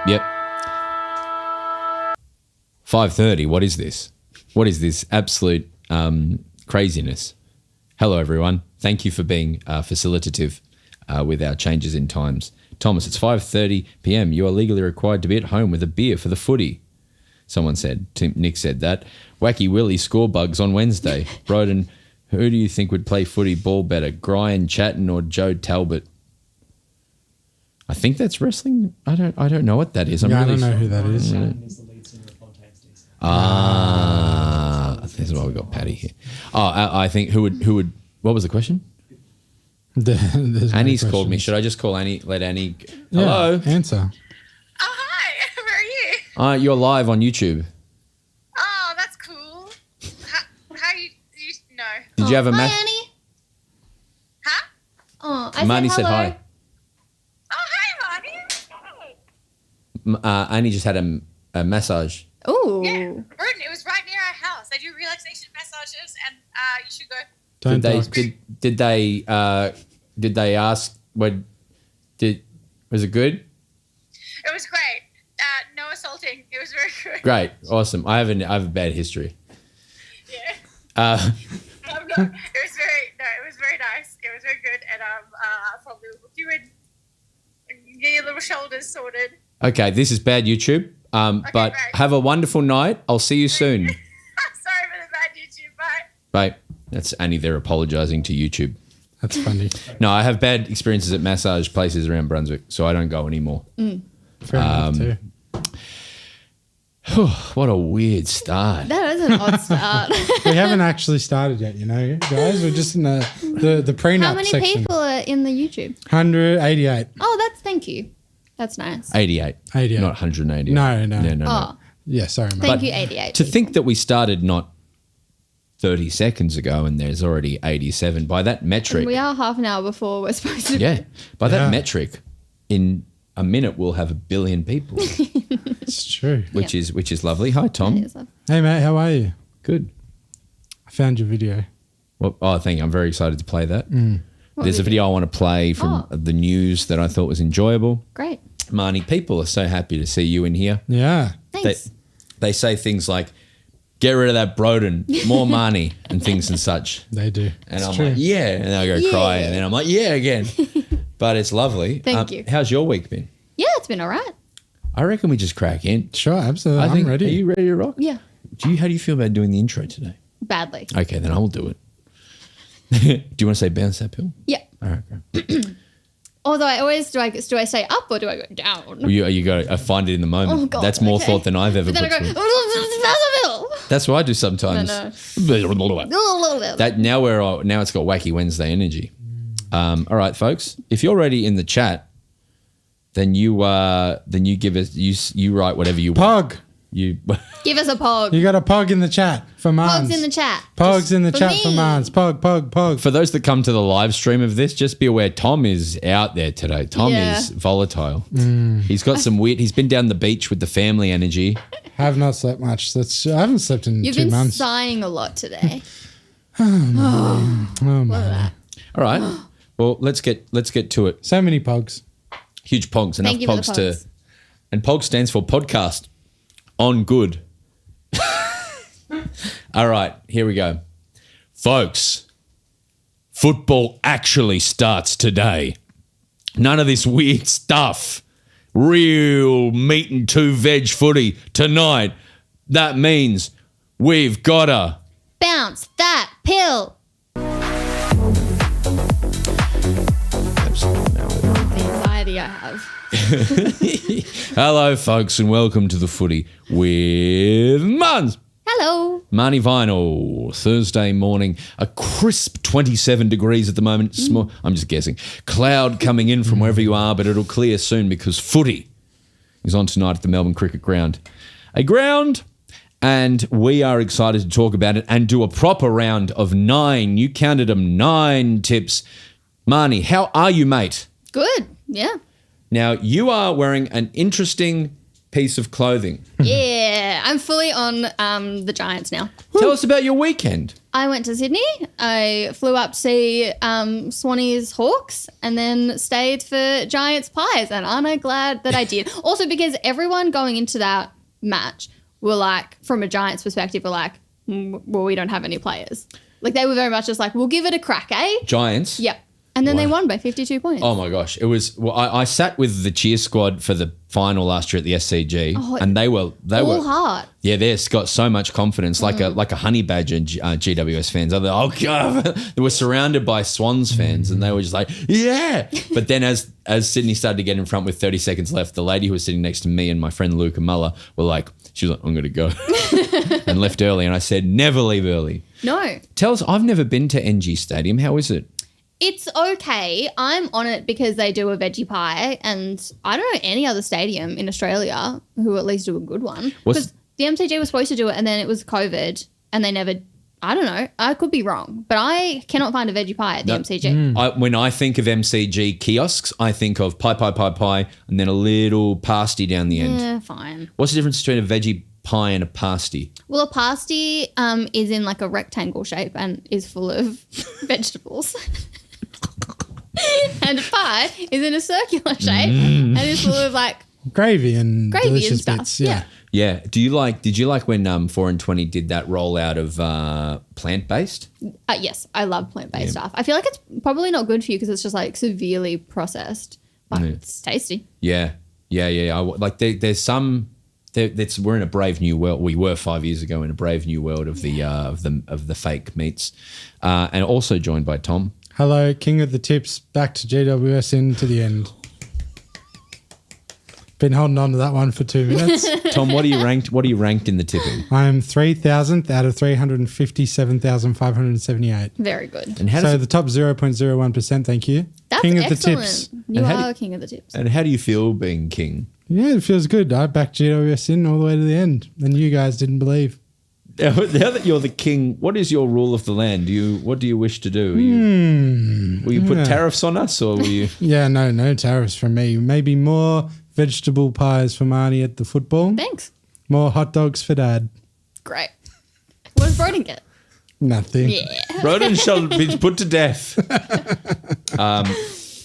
Yep. 5:30. What is this? What is this absolute craziness? Hello, everyone. Thank you for being facilitative with our changes in times. Thomas, it's 5:30 p.m. You are legally required to be at home with a beer for the footy. Someone said. Nick said that. Wacky Willie score bugs on Wednesday. Broden, who do you think would play footy ball better, Brian Chatton or Joe Talbot? I think that's wrestling. I don't know what that is. I don't know who that is. This is why we got Paddy here. I think who would? What was the question? Annie's called me. Should I just call Annie? Let Annie. Hello. Answer. Oh, hi. Where are you? You're live on YouTube. Oh, that's cool. How you know? Did you have a Hi, message? Annie. Huh? Oh, I Marnie said hello. hi. Oh, hi, Marnie. Annie just had a massage. Ooh. Yeah, Broden, it was right near our house. They do relaxation massages, and you should go. Did they ask was it good? It was great. No assaulting. It was very good. Great, awesome. I have a bad history. Yeah. It was very nice. It was very good, and I'll probably look you in and get your little shoulders sorted. Okay, this is bad YouTube. But great. have a wonderful night. I'll see you soon. Sorry for the bad YouTube. Bye. Bye. That's Annie there apologising to YouTube. That's funny. No, I have bad experiences at massage places around Brunswick, so I don't go anymore. Fair enough too. What a weird start. That is an odd start. We haven't actually started yet, guys. We're just in the prenup How many section. people are in the YouTube? 188. Oh, thank you. That's nice. 88. 88. Not 180. No. Oh, Yeah, sorry, mate. thank you, 88. To think that we started not 30 seconds ago and there's already 87 by that metric. We are half an hour before we're supposed to. Yeah. By that metric, in a minute we'll have 1 billion people, It's true. which is lovely. Hi, Tom. It is lovely. Hey, mate, how are you? Good. I found your video. Well, thank you. I'm very excited to play that. What There's a video I want to play from the news that I thought was enjoyable. Great. Marnie, people are so happy to see you in here. Yeah. Thanks. They say things like, get rid of that Broden, more Marnie, and things and such. They do. And It's I'm true. like, yeah. And then I go cry. And then I'm like, yeah, again. But it's lovely. Thank you. How's your week been? Yeah, it's been all right. I reckon we just crack in. Sure, absolutely. I'm ready. Are you ready to rock? Yeah. How do you feel about doing the intro today? Badly. Okay, then I will do it. Do you want to say bounce that pill? Yeah. All right, okay. Although I always do I say up or do I go down? Well, you got to find it in the moment. Oh, God, That's more okay. thought than I've ever But then put I through. go. That's what I do sometimes. No. That now it's got Wacky Wednesday energy. All right, folks. If you're already in the chat, then you give us you write whatever you want. Pog. You Give us a pog. You got a pog in the chat for Marns. Pogs in the chat. Pogs Just in the chat me. for Marns. Pog. For those that come to the live stream of this, just be aware Tom is out there today. Tom Yeah. is volatile. He's got some weird. He's been down the beach with the family energy. Have not slept much. I haven't slept in You've 2 been months. sighing a lot today. Oh, my. All right. Well, let's get to it. So many pogs. Huge pogs. Enough Thank you for the pogs to pogs. And POG stands for podcast on good. All right, here we go. Folks, football actually starts today. None of this weird stuff. Real meat and two veg footy tonight. That means we've got to Bounce that pill. The anxiety I have. Hello, folks, and welcome to the footy with Marns. Hello. Marnie Vinyl, Thursday morning, a crisp 27 degrees at the moment. Small, I'm just guessing. Cloud coming in from wherever you are, but it'll clear soon because footy is on tonight at the Melbourne Cricket Ground. A ground, and we are excited to talk about it and do a proper round of 9. You counted them, 9 tips. Marnie, how are you, mate? Good. Yeah. Now, you are wearing an interesting piece of clothing. Yeah. I'm fully on the Giants now. Tell us about your weekend. I went to Sydney. I flew up to see Swannies Hawks and then stayed for Giants Pies. And aren't I glad that I did? Also because everyone going into that match were like, from a Giants perspective, were like, well, we don't have any players. Like they were very much just like, we'll give it a crack, eh? Giants? Yep. And then they Wow. won by 52 points. Oh my gosh. It was, well, I sat with the cheer squad for the final last year at the SCG and they were All heart. yeah, they've got so much confidence, like a honey badger GWS fans. They're like, oh God, they were surrounded by Swans fans and they were just like, yeah. But then as Sydney started to get in front with 30 seconds left, the lady who was sitting next to me and my friend Luca Muller were like, she was like, I'm going to go and left early. And I said, never leave early. No. Tell us, I've never been to NG Stadium. How is it? It's okay. I'm on it because they do a veggie pie, and I don't know any other stadium in Australia who at least do a good one. Because the MCG was supposed to do it, and then it was COVID, and they never. I don't know. I could be wrong, but I cannot find a veggie pie at the MCG. When I think of MCG kiosks, I think of pie, and then a little pasty down the end. Yeah, fine. What's the difference between a veggie pie and a pasty? Well, a pasty is in like a rectangle shape and is full of vegetables. And a pie is in a circular shape and is full of like Gravy and delicious stuff. bits. Yeah. Yeah. Did you like when 4 and 20 did that rollout of plant-based? Yes, I love plant-based stuff. I feel like it's probably not good for you because it's just like severely processed, but it's tasty. Yeah. There's some. We're in a brave new world. We were 5 years ago in a brave new world of the fake meats, and also joined by Tom. Hello, King of the Tips, back to GWS into the end. Been holding on to that one for 2 minutes. Tom, what are you ranked? What are you ranked in the tipping? I am 3,000th out of 357,578. Very good. And how So does the top 0.01%, thank you. That's King of excellent. the Tips. You And how do are you- king of the tips. and how do you feel being king? Yeah, it feels good. I backed GWS in all the way to the end, and you guys didn't believe. Now that you're the king, what is your rule of the land? What do you wish to do? Will you put tariffs on us, or will you? Yeah, no tariffs from me. Maybe more vegetable pies for Marnie at the football. Thanks. More hot dogs for Dad. Great. What does Broden get? Nothing. Yeah. Broden shall be put to death.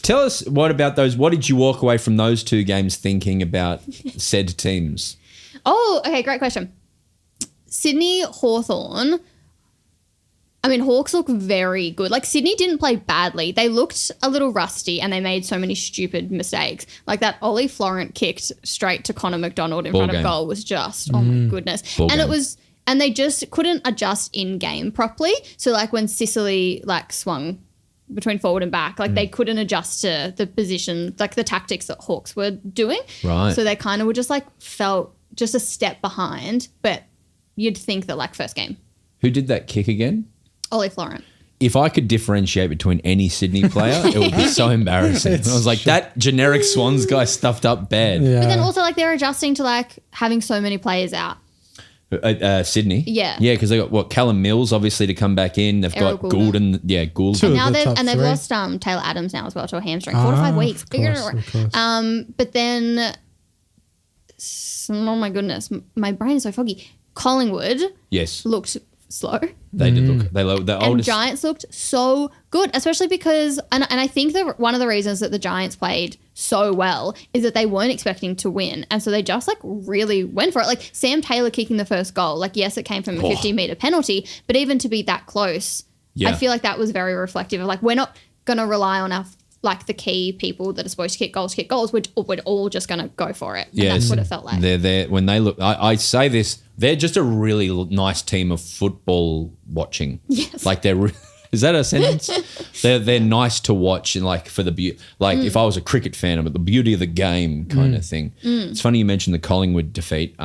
Tell us what about those? What did you walk away from those 2 games thinking about said teams? Oh, okay, great question. Sydney Hawthorn. I mean, Hawks look very good. Like, Sydney didn't play badly. They looked a little rusty and they made so many stupid mistakes. Like that Ollie Florent kicked straight to Connor McDonald in front of goal was just, oh my goodness. And they just couldn't adjust in game properly. So like when Sicily like swung between forward and back, like they couldn't adjust to the position, like the tactics that Hawks were doing. Right. So they kind of were just like felt just a step behind, but you'd think that like first game. Who did that kick again? Ollie Florent. If I could differentiate between any Sydney player, it would be so embarrassing. I was like, that generic Swans guy stuffed up bad. Yeah. But then also like they're adjusting to like having so many players out. Sydney. Yeah. Yeah, because they got Callum Mills obviously to come back in. They've Errol got Goulden. Yeah, Goulden. Two And of now the top they've three. lost Taylor Adams now as well to a hamstring. 4 to 5 weeks. Of course. But then, oh my goodness, my brain is so foggy. Collingwood Yes. looked slow. They did look. The And oldest. Giants looked so good, especially because, and I think one of the reasons that the Giants played so well is that they weren't expecting to win. And so they just like really went for it. Like Sam Taylor kicking the first goal, like yes, it came from a 50-meter penalty, but even to be that close, Yeah. I feel like that was very reflective of like, we're not going to rely on our, like the key people that are supposed to kick goals. We're all just going to go for it. And that's what it felt like. They're there when they look. I say this. They're just a really nice team of football watching. Yes. Like is that a sentence? they're nice to watch and like for the beauty. Like if I was a cricket fan, but the beauty of the game kind of thing. It's funny you mentioned the Collingwood defeat.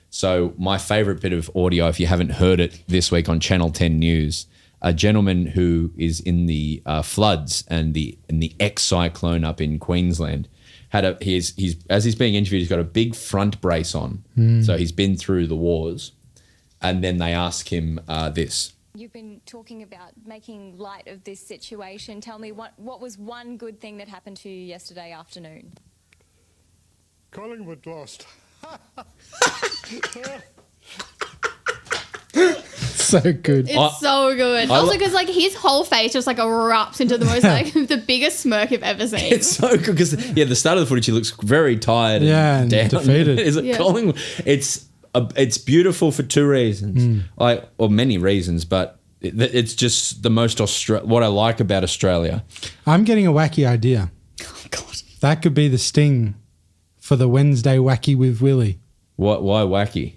So my favourite bit of audio, if you haven't heard it this week on Channel 10 News, a gentleman who is in the floods and the ex-cyclone up in Queensland he's as he's being interviewed, he's got a big front brace on. So he's been through the wars. And then they ask him this. You've been talking about making light of this situation. Tell me what was one good thing that happened to you yesterday afternoon? Collingwood lost. So good. It's so good. Also, because like his whole face just like erupts into the most like the biggest smirk you've ever seen. It's so good because the start of the footage he looks very tired and down. defeated. Is it Collingwood? It's beautiful for two reasons, or many reasons, but it's just the most what I like about Australia. I'm getting a wacky idea. Oh God. That could be the sting for the Wednesday Wacky with Willie. Why wacky?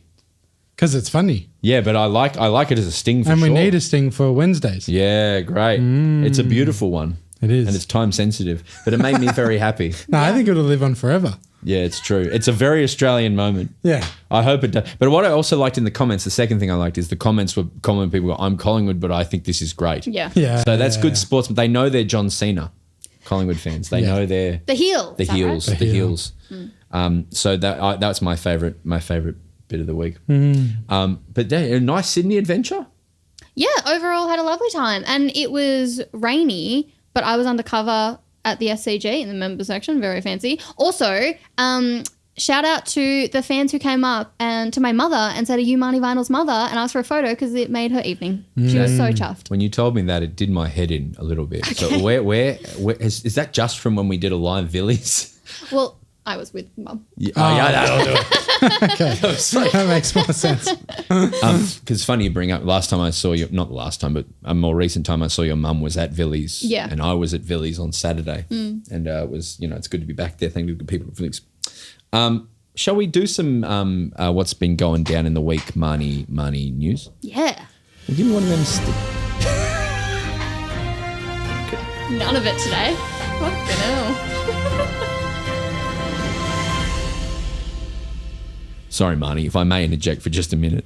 Because it's funny. Yeah, but I like it as a sting for And sure. we need a sting for Wednesdays. Yeah, great. It's a beautiful one. It is. And it's time sensitive, but it made me very happy. No, I think it'll live on forever. Yeah, it's true. It's a very Australian moment. Yeah. I hope it does. But what I also liked in the comments, the second thing I liked is the comments were common people go, I'm Collingwood, but I think this is great. Yeah. Yeah. So that's good sports. They know they're John Cena, Collingwood fans. They know they're The heel. the is that right? heels. The heels. So that's my favourite bit of the week. But a nice Sydney adventure. Yeah, overall had a lovely time. And it was rainy, but I was undercover at the SCG in the member section. Very fancy. Also, shout out to the fans who came up and to my mother and said, are you Marnie Vinyl's mother? And asked for a photo because it made her evening. She was so chuffed. When you told me that, it did my head in a little bit. So where is that just from when we did a live Villies? Well, I was with Mum. Yeah, that'll do it. Okay. That makes more sense. Because it's funny you bring up, last time I saw you, not the last time, but a more recent time I saw your mum was at Villies. Yeah. And I was at Villies on Saturday. And it was, it's good to be back there. Thank you to people at Villies. Shall we do some what's been going down in the week, Marnie news? Yeah. Well, give me one of them. None of it today. Fucking hell. Sorry, Marnie, if I may interject for just a minute.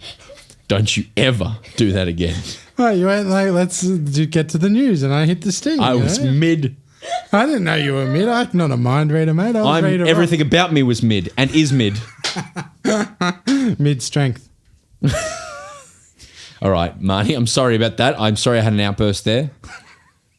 Don't you ever do that again. Oh, you went like, let's get to the news, and I hit the sting. I was mid. I didn't know you were mid. I'm not a mind reader, mate. I was ready to Everything about me was mid and is mid. mid strength. All right, Marnie, I'm sorry about that. I'm sorry I had an outburst there.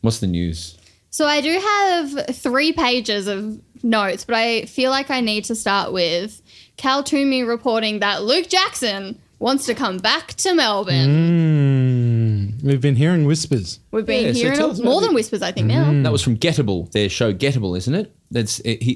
What's the news? So I do have 3 pages of notes, but I feel like I need to start with Cal Toomey reporting that Luke Jackson wants to come back to Melbourne. We've been hearing whispers. We've been Yeah, so tell us hearing about more than whispers, I think, now. That was from Gettable, their show Gettable, isn't it?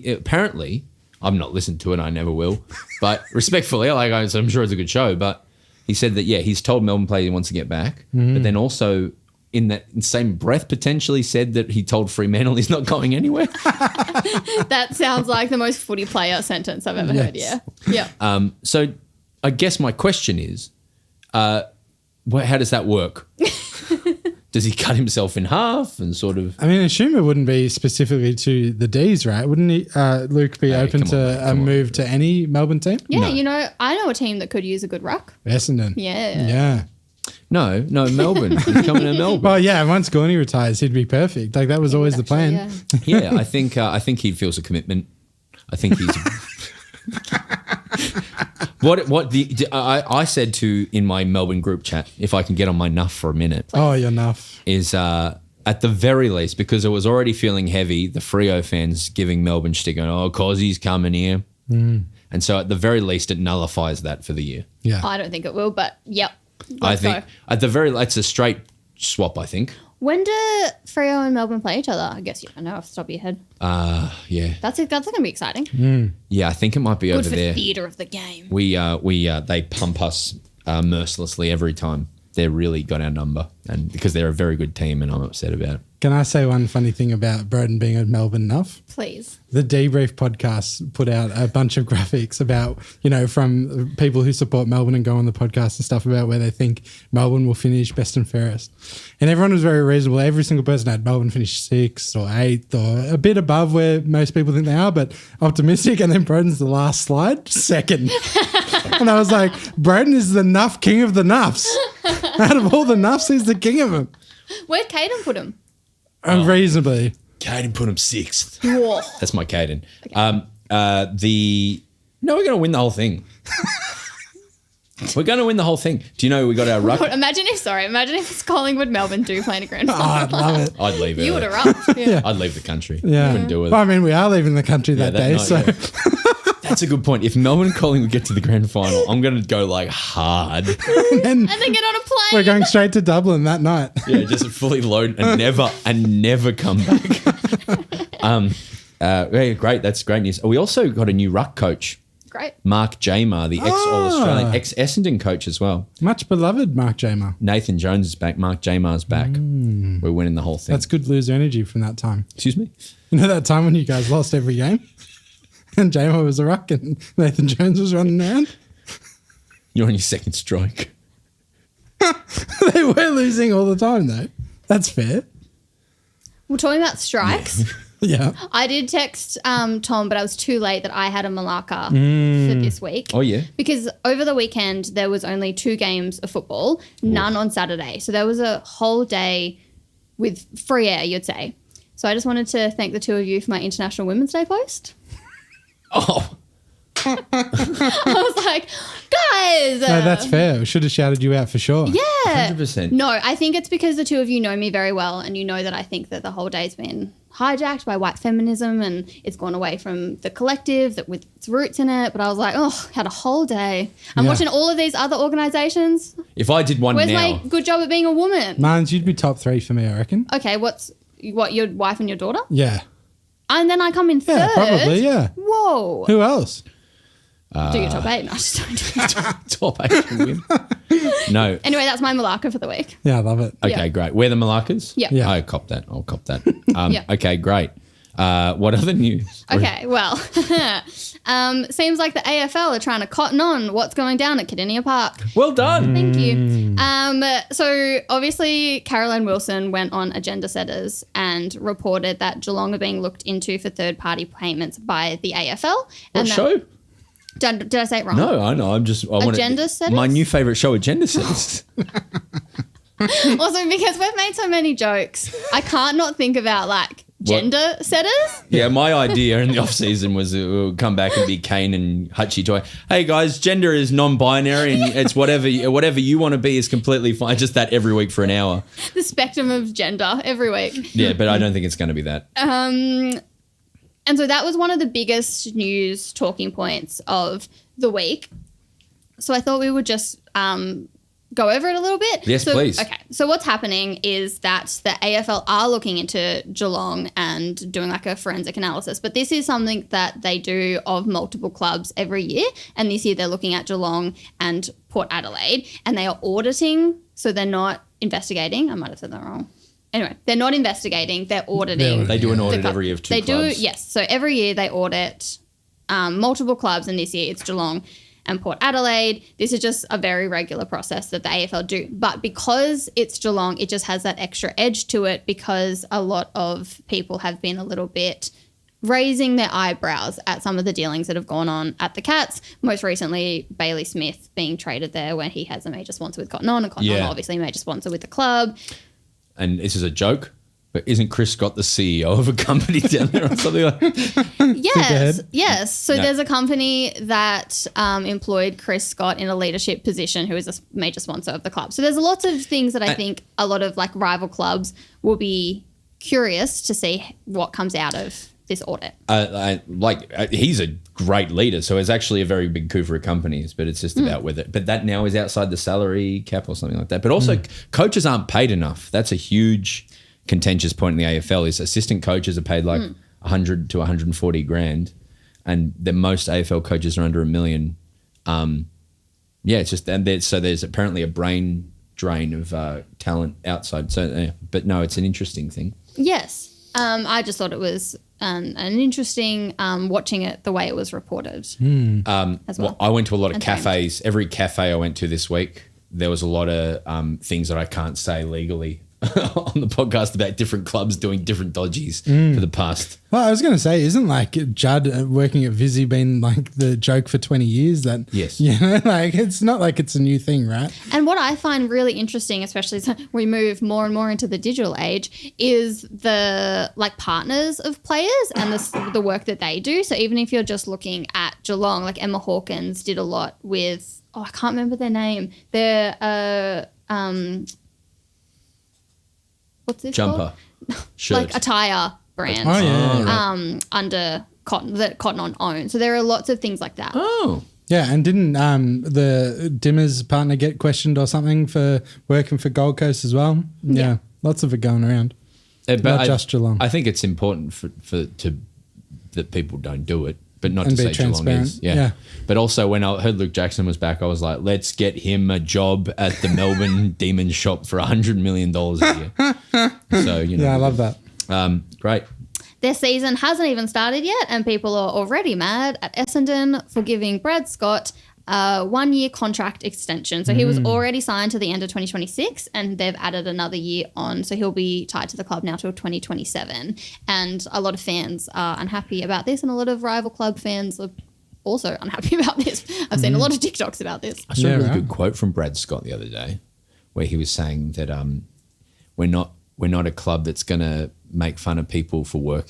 Apparently, I've not listened to it, I never will, but respectfully, I'm sure it's a good show, but he said that, he's told Melbourne players he wants to get back, but then also in that same breath potentially said that he told Fremantle he's not going anywhere. That sounds like the most footy player sentence I've ever heard, yeah. Yeah. So I guess my question is, how does that work? Does he cut himself in half and sort of... I mean, I assume it wouldn't be specifically to the D's, right? Wouldn't he, Luke be open come on, mate, to a come on. move to any Melbourne team? Yeah, I know a team that could use a good ruck. Essendon. Yeah. Yeah. No, Melbourne. He's coming to Melbourne. Well, yeah, once Gorney retires, he'd be perfect. Like, that was always the plan. Yeah. Yeah, I think he feels a commitment. I think he's... I said in my Melbourne group chat, if I can get on my nuff for a minute, Oh, you're enough. is at the very least, because it was already feeling heavy, the Freo fans giving Melbourne shtick on, Cozzy's coming here. And so at the very least, it nullifies that for the year. Yeah. I don't think it will, but yep. I think go. it's a straight swap, I think. When do Freo and Melbourne play each other? I guess you don't know off the top of your head. Yeah. That's going to be exciting. Yeah, I think it might be Good over for there. theatre of the game. They pump us mercilessly every time. They're really got our number, and because they're a very good team, and I'm upset about it. Can I say one funny thing about Broden being at Melbourne enough? Please. The Debrief podcast put out a bunch of graphics about, from people who support Melbourne and go on the podcast and stuff about where they think Melbourne will finish best and fairest. And everyone was very reasonable. Every single person had Melbourne finish 6th or 8th or a bit above where most people think they are, but optimistic. And then Broden's the last slide, 2nd. And I was like, Broden is the nuff king of the nuffs. Out of all the nuffs, he's the king of them. Where'd Caden put him? Unreasonably. Caden put him 6th. Whoa. That's my Caden. Okay. We're going to win the whole thing. We're going to win the whole thing. Do you know we got our ruck? Imagine if it's Collingwood Melbourne do play in a grand final. I'd love it. I'd leave it. You would erupt. Yeah. I'd leave the country. Yeah. Couldn't do it. Well, I mean, we are leaving the country that day, night, so... yeah. That's a good point. If Melbourne and Collingwood get to the grand final, I'm going to go like hard. and And then get on a plane. we're going straight to Dublin that night. Yeah, just fully load and never come back. Yeah, great. That's great news. We also got a new ruck coach, Great. Mark Jamar, the ex-All-Australian, ex-Essendon coach as well. Much beloved Mark Jamer. Nathan Jones is back. Mark Jamar's back. We're winning the whole thing. That's good loser energy from that time. Excuse me? You know that time when you guys lost every game? And Jamer was a ruck and Nathan Jones was running around? You're on your second strike. They were losing all the time, though. That's fair. We're talking about strikes. Yeah. I did text Tom, but I was too late that I had a Malacca for this week. Oh, yeah? Because over the weekend, there was only 2 games of football, none on Saturday. So there was a whole day with free air, you'd say. So I just wanted to thank the 2 of you for my International Women's Day post. Oh. I was like, guys. No, that's fair. We should have shouted you out for sure. Yeah. 100%. No, I think it's because the 2 of you know me very well and you know that I think that the whole day's been hijacked by white feminism and it's gone away from the collective that with its roots in it. But I was like, had a whole day. I'm watching all of these other organisations. If I did one Where's now. my good job at being a woman? Marns, you'd be top 3 for me, I reckon. Okay, what, your wife and your daughter? Yeah. And then I come in third? Yeah, probably, yeah. Whoa. Who else? Do your top 8. No, I just don't do it. Top 8 can win. No. Anyway, that's my Malacca for the week. Yeah, I love it. Okay, Yeah. great. We're the Malakas? Yeah. Yeah. I'll cop that. Yeah. Okay, great. What other news? Okay, well, seems like the AFL are trying to cotton on what's going down at Cardinia Park. Well done. Thank you. So obviously Caroline Wilson went on Agenda Setters and reported that Geelong are being looked into for third-party payments by the AFL. What show? Did I say it wrong? No, I know. Agenda Setters? My new favourite show, Agenda Setters. Also, because we've made so many jokes, I can't not think about gender setters. Yeah, my idea in the off season was it would come back and be Kane and Hutchie toy. Hey guys, gender is non-binary and it's whatever you want to be is completely fine. Just that every week for an hour. The spectrum of gender every week. Yeah, but I don't think it's going to be that. And so that was one of the biggest news talking points of the week. So I thought we would just go over it a little bit. Yes, please. Okay. So what's happening is that the AFL are looking into Geelong and doing a forensic analysis. But this is something that they do of multiple clubs every year. And this year they're looking at Geelong and Port Adelaide. And they are auditing. So they're not investigating. I might have said that wrong. Anyway, they're not investigating. They're auditing. They do an audit every year of 2 clubs. Yes. So every year they audit multiple clubs. And this year it's Geelong and Port Adelaide. This is just a very regular process that the AFL do. But because it's Geelong, it just has that extra edge to it because a lot of people have been a little bit raising their eyebrows at some of the dealings that have gone on at the Cats. Most recently, Bailey Smith being traded there when he has a major sponsor with Cotton On, and Cotton On obviously a major sponsor with the club. And this is a joke, but isn't Chris Scott the CEO of a company down there or something like that? Yes. So there's a company that employed Chris Scott in a leadership position who is a major sponsor of the club. So there's lots of things that I think a lot of rival clubs will be curious to see what comes out of this audit. He's a great leader. So it's actually a very big coup for companies, but it's just about whether. But that now is outside the salary cap or something like that. But also, coaches aren't paid enough. That's a huge contentious point in the AFL. Is assistant coaches are paid like 100 to 140 grand, and the most AFL coaches are under $1 million. It's just so there's apparently a brain drain of talent outside. So, but no, it's an interesting thing. Yes. I just thought it was an interesting watching it the way it was reported as well. I went to a lot of And cafes. Every cafe I went to this week, there was a lot of things that I can't say legally on the podcast about different clubs doing different dodgies for the past. Well, I was going to say, isn't like Judd working at Vizzy been like the joke for 20 years? That Yes. Like it's not like it's a new thing, right? And what I find really interesting, especially as we move more and more into the digital age, is the like partners of players and the work that they do. So even if you're just looking at Geelong, like Emma Hawkins did a lot with, I can't remember their name. They're what's this Jumper. called? Shirt. Like attire brand. Oh, yeah. Under Cotton that Cotton On owns. So there are lots of things like that. Oh. Yeah, and didn't the Dimmer's partner get questioned or something for working for Gold Coast as well? Yeah, lots of it going around. Not just Geelong. I think it's important that people don't do it, but not And to be say Geelong transparent. is. Yeah. Yeah. But also when I heard Luke Jackson was back, I was like, let's get him a job at the Melbourne Demon shop for $100 million a year. So, Yeah, I love that. Great. Their season hasn't even started yet, and people are already mad at Essendon for giving Brad Scott a 1-year contract extension. So he was already signed to the end of 2026, and they've added another year on. So he'll be tied to the club now till 2027. And a lot of fans are unhappy about this, and a lot of rival club fans are also unhappy about this. I've seen a lot of TikToks about this. I saw a really right. good quote from Brad Scott the other day where he was saying that we're not a club that's going to make fun of people for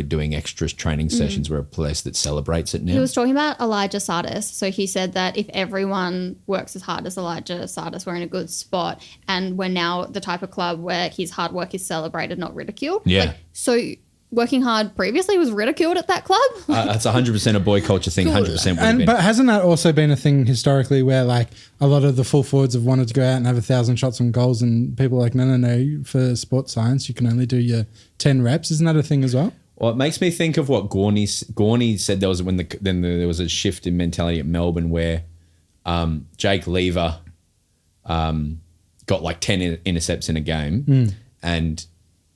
doing extra training sessions. We're a place that celebrates it now. He was talking about Elijah Sardis. So he said that if everyone works as hard as Elijah Sardis, we're in a good spot. And we're now the type of club where his hard work is celebrated, not ridiculed. Yeah. So working hard previously was ridiculed at that club. That's 100% a boy culture thing, 100% would have been. But hasn't that also been a thing historically where like a lot of the full forwards have wanted to go out and have 1,000 shots on goals, and people are like, no, for sports science, you can only do your 10 reps. Isn't that a thing as well? Well, it makes me think of what Gorney said. There was there was a shift in mentality at Melbourne where Jake Lever got like 10 intercepts in a game, and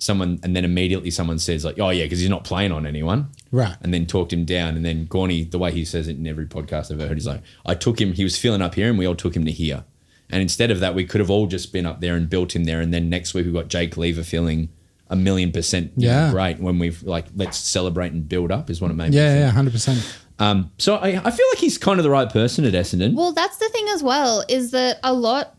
then immediately someone says like, oh yeah, because he's not playing on anyone, Right. and then talked him down. And then Gorney, the way he says it in every podcast I've ever heard, he's like, I took him, he was feeling up here, and we all took him to here. And instead of that, we could have all just been up there and built him there. And then next week we've got Jake Lever feeling 1,000,000% great when we've like, let's celebrate and build up is what it made me think. 100%. So I feel like he's kind of the right person at Essendon. Well, that's the thing as well, is that a lot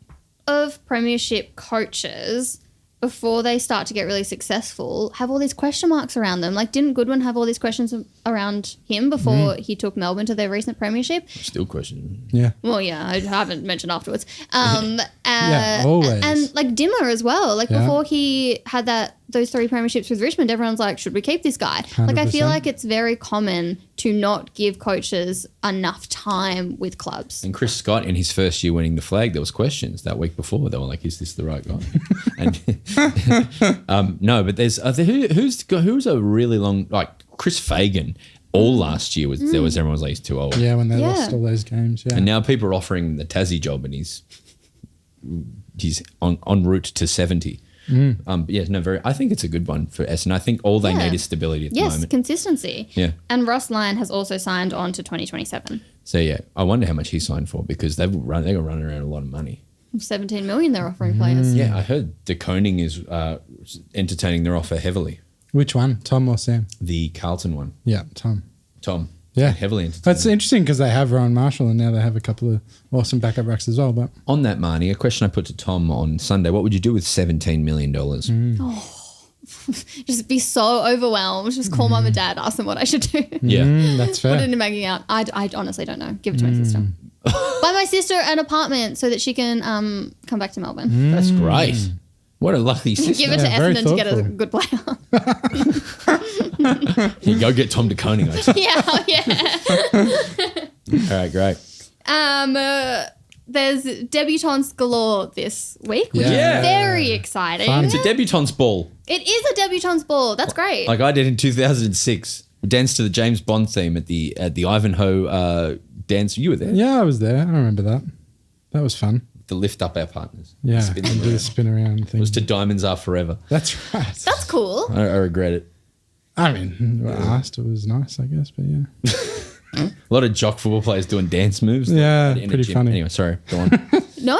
of premiership coaches, before they start to get really successful, have all these question marks around them. Like, didn't Goodwin have all these questions around him before he took Melbourne to their recent premiership? Still questioning. Yeah. Well, yeah, I haven't mentioned afterwards. Yeah, always. And like Dimmer as well. Like Yeah. before he had those 3 premierships with Richmond, everyone's like, should we keep this guy? Like I feel 100%. like it's very common to not give coaches enough time with clubs. And Chris Scott, in his first year winning the flag, there was questions that week before. They were like, "Is this the right guy?" And no, but there's who's a really long, like Chris Fagan. All last year everyone was like, he's too old. Yeah, when they Yeah. lost all those games. Yeah. And now people are offering him the Tassie job, and he's en route to 70. I think it's a good one for Essendon. I think all they Yeah. need is stability at the Yes, moment. consistency. Yeah. And Ross Lyon has also signed on to 2027. So yeah, I wonder how much he signed for, because they're running around a lot of money. 17 million they're offering players. Yeah, I heard De Koning is entertaining their offer heavily. Which one? Tom or Sam? The Carlton one. Yeah, Tom. Tom. Yeah. Heavily entertaining. That's interesting because they have Rowan Marshall and now they have a couple of awesome backup rucks as well. But On that, Marnie, a question I put to Tom on Sunday: what would you do with $17 million? Just be so overwhelmed. Just call mum and dad, ask them what I should do. Yeah. that's Put it fair. in a banking account. I honestly don't know. Give it to my sister. Buy my sister an apartment so that she can come back to Melbourne. That's great. What a lucky sister. Give it to Yeah, very Essendon to get a thoughtful. good player. You go get Tom DeConing. Yeah. All right, great. There's debutantes galore this week, which Yeah. is very exciting. Fun. It's a debutante's ball. It is a debutantes ball. That's great. Like I did in 2006. We danced to the James Bond theme at the Ivanhoe dance. You were there. Yeah, I was there. I remember that. That was fun. To lift up our partners. Yeah, Spin them and do the around. spin around thing. It was to Diamonds Are Forever. That's right. That's cool. I regret it. I mean, when asked, it was nice, I guess, but yeah. A lot of jock football players doing dance moves. Yeah, in a pretty gym. funny. Anyway, sorry. Go on. No.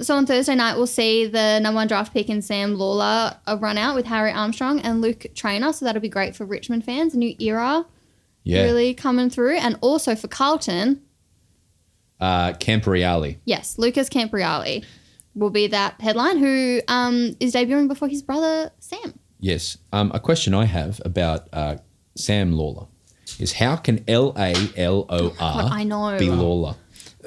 So on Thursday night, we'll see the number 1 draft pick in Sam Lawler run out with Harry Armstrong and Luke Traynor. So that'll be great for Richmond fans. A new era Yeah. really coming through. And also for Carlton, Camporeale. yes, Lucas Camporeale will be that headline who is debuting before his brother Sam. Yes. A question I have about Sam Lawler is how can L-A-L-O-R I know. be Lawler?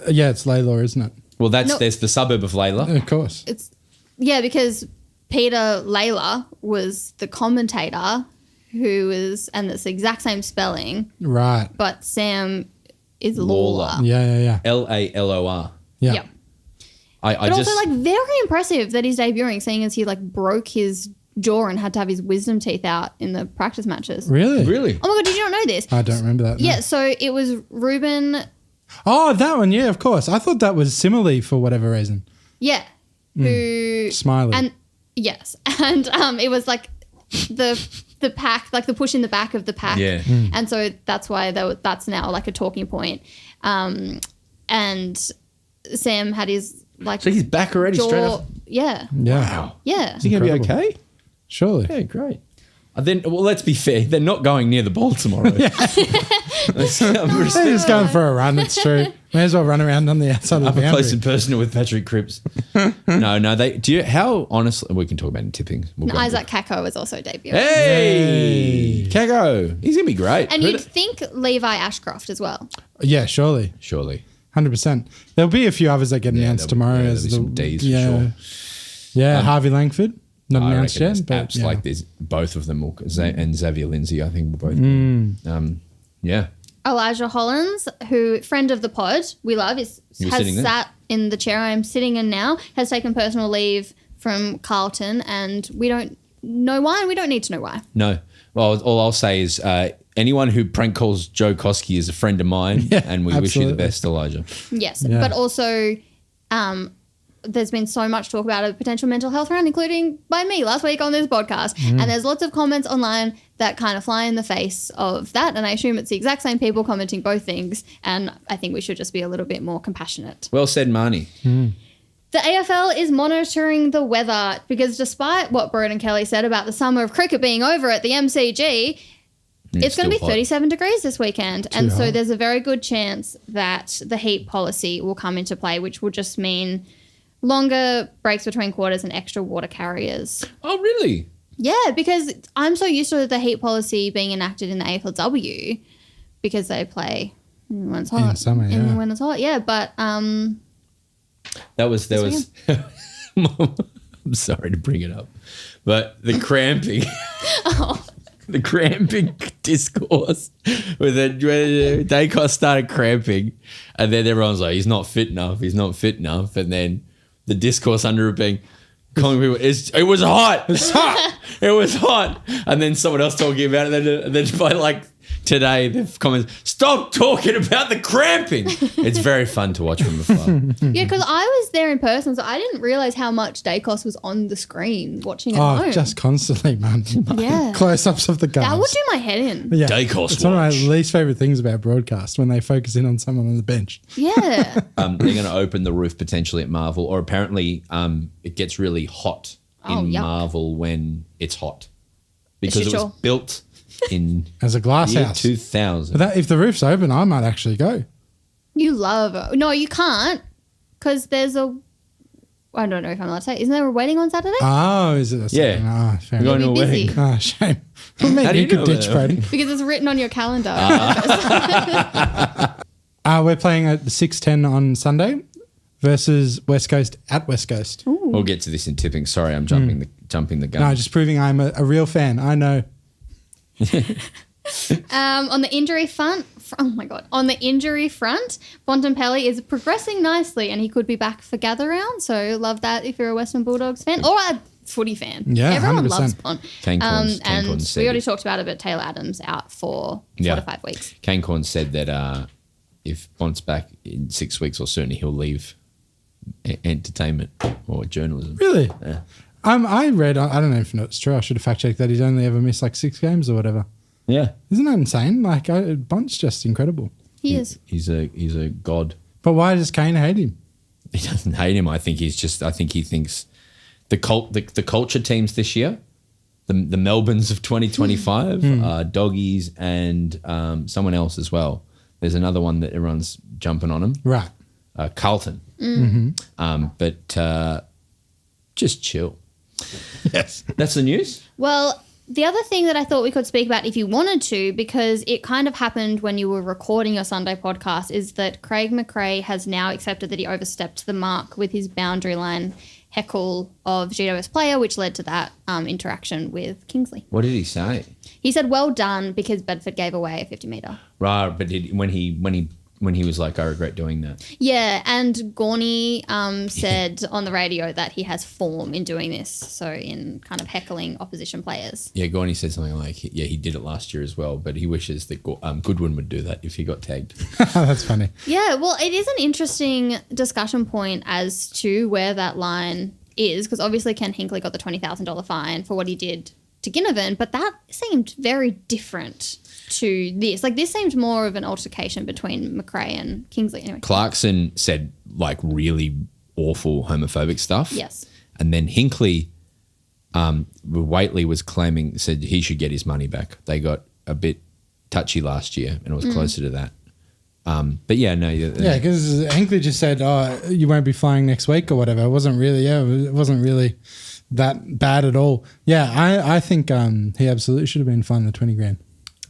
Yeah, it's Layla, isn't it? Well, No. there's the suburb of Layla. Of course. It's because Peter Layla was the commentator who was, and it's the exact same spelling, Right. but Sam is Lawler. Lawler. Yeah. L-A-L-O-R. Yeah. Yep. I But just also, like, very impressive that he's debuting, seeing as he, like, broke his jaw and had to have his wisdom teeth out in the practice matches. Really? really. Oh my God, did you not know this? I don't remember that. no. Yeah, so it was Ruben, Oh, that one. Yeah, of course. I thought that was similarly for whatever reason. yeah, who... Smiley. And, yes, and it was, like, the pack, like, the push in the back of the pack. Yeah. And so that's why that's now, like, a talking point. And Sam had his, like... So he's back already straight jaw, off. yeah, Yeah. Wow. yeah. Is he going to be Incredible. okay? Surely. Yeah, great. Well, let's be fair. They're not going near the ball tomorrow. Let's They're just going for a run. It's true. May as well run around on the outside of up the close boundary. and personal with Patrick Cripps. No. How honestly, we can talk about it in tipping. We'll go- Isaac Kako was also debuting. Hey, Kako. He's going to be great. And you'd think Levi Ashcroft as well. Yeah, surely. Surely. 100%. There'll be a few others that get announced tomorrow. There'll as be the, some Ds for yeah. sure. Yeah, Harvey Langford. Not I announced reckon yet. there's But apps yeah. like this. Both of them will, and Xavier Lindsay, I think, will both. Be. Yeah. Elijah Hollins, who friend of the pod, we love, You were sitting has there? sat in the chair I'm sitting in now, has taken personal leave from Carlton, and we don't know why, and we don't need to know why. No. Well, all I'll say is anyone who prank calls Joe Koski is a friend of mine, Yeah, and we wish you the absolutely. best, Elijah. Yes, Yeah. but also there's been so much talk about a potential mental health round, including by me last week on this podcast. And there's lots of comments online that kind of fly in the face of that. And I assume it's the exact same people commenting both things. And I think we should just be a little bit more compassionate. Well said, Marnie. The AFL is monitoring the weather because despite what Broden Kelly said about the summer of cricket being over at the MCG, it's going to be still hot. 37 degrees this weekend. And so hot. there's a very good chance that the heat policy will come into play, which will just mean longer breaks between quarters and extra water carriers. Oh, really? Yeah, because I'm so used to the heat policy being enacted in the AFLW because they play when it's hot. summer, yeah. And when it's hot, yeah. But There was. I'm sorry to bring it up, but the cramping, the cramping discourse when Dacos started cramping, and then everyone's like, "He's not fit enough. He's not fit enough," and then the discourse under it being, calling people, it was hot. It's hot. It was hot, and then someone else talking about it, and then by like. Today, the comments, stop talking about the cramping. It's very fun to watch from afar. yeah, because I was there in person, so I didn't realize how much Dacos was on the screen watching at Oh, home. just constantly, man. Yeah. Close-ups of the guys. That would do my head in. Yeah. Dacos It's one of my watch. least favourite things about broadcast when they focus in on someone on the bench. Yeah. They're going to open the roof potentially at Marvel, or apparently it gets really hot in Oh, yuck. Marvel when it's hot because it was Sure. built in As a glass year house. 2000. But that, if the roof's open, I might actually go. You love No, you can't because there's a... I don't know if I'm allowed to say. Isn't there a wedding on Saturday? Oh, is it? Yeah. Oh, fair We're enough. going to a You'll be wedding. busy. Oh, shame. Well, maybe How do you you could know ditch that? Brody. Because it's written on your calendar. We're playing at 6:10 on Sunday versus West Coast at West Coast. We'll get to this in tipping. Sorry, I'm jumping the gun. No, just proving I'm a real fan. I know. On the injury front, on the injury front, Bontempelli is progressing nicely and he could be back for gather round. So love that if you're a Western Bulldogs fan or a footy fan. Yeah, everyone 100%. loves Bont. Kane Corns And said we already it. talked about it, but Taylor Adams out for 4 to 5 weeks. Kane Corn said that if Bont's back in 6 weeks or certainly he'll leave entertainment or journalism. Really? Yeah. I read, I don't know if it's true, I should have fact checked that he's only ever missed like 6 games or whatever. Yeah. Isn't that insane? Like, Bont's just incredible. He is. He's a god. But why does Kane hate him? He doesn't hate him. I think he thinks the culture teams this year, the Melbournes of 2025, Doggies and someone else as well. There's another one that everyone's jumping on him. Right. Carlton. But just chill. Yes. That's the news. Well, the other thing that I thought we could speak about if you wanted to, because it kind of happened when you were recording your Sunday podcast, is that Craig McRae has now accepted that he overstepped the mark with his boundary line heckle of GWS player, which led to that interaction with Kingsley. What did he say? He said, well done, because Bedford gave away a 50-metre. Right, but when he was like, I regret doing that. Yeah, and Gorney said on the radio that he has form in doing this, so in kind of heckling opposition players. Yeah, Gorney said something like, he did it last year as well, but he wishes that Goodwin would do that if he got tagged. That's funny. Yeah, well, it is an interesting discussion point as to where that line is, because obviously Ken Hinkley got the $20,000 fine for what he did to Ginnivan, but that seemed very different to this. Like, this seemed more of an altercation between McRae and Kingsley. Anyway. Clarkson said like really awful homophobic stuff. Yes. And then Hinkley, Waitley was said he should get his money back. They got a bit touchy last year and it was closer to that. But yeah, no. Yeah, because Hinkley just said, "Oh, you won't be flying next week" or whatever. It wasn't really that bad at all. Yeah, I think he absolutely should have been fined the 20 grand.